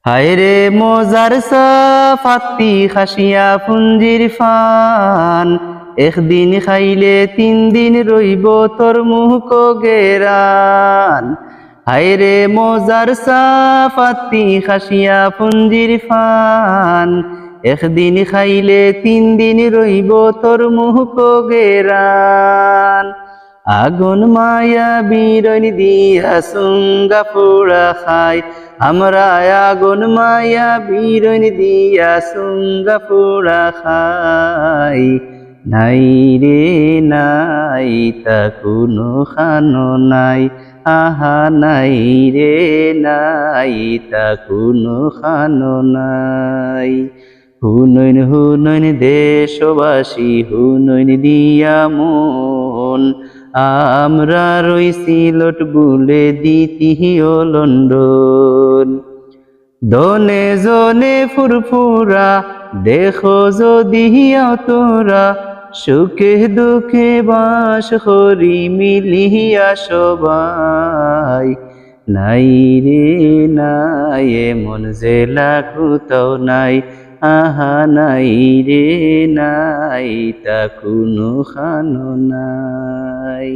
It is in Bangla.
হায়রে মোজার সাফাতি খাসিয়া পুঞ্জির ফান, একদিন খাইলে 3 দিন রইব তোর মুখ গেরান। হায়রে মোজার সাফাতি খাসিয়া পুঞ্জির ফান, একদিন খাইলে 3 দিন রইব তোর মুখ গেরান। আগুন মায়া বিরন দিয়া সুঙ্গা পোড়া খাই, আমরা আগুন মায়া বিরন দিয়া সুঙ্গা পোড়া খাই। নাই রে নাই তা কোনো খানো নাই, আহা নাই রে নাই তা কোনো খানো নাই। হুনৈন হুনৈন দেশবাসী হুনৈন দিয়া মন, আমরা রইছি লোট বুলে দ্বিতীয় লন্ডন। দনে জনে ফুরফুরা দেখো যদি তোরা, সুখে দুঃখে বাস করি মিলিয়া সবাই। নাই রে নাই এমন জেলা কোথাও নাই, আহা নাই রে নাই তা কোনো খানো নাই।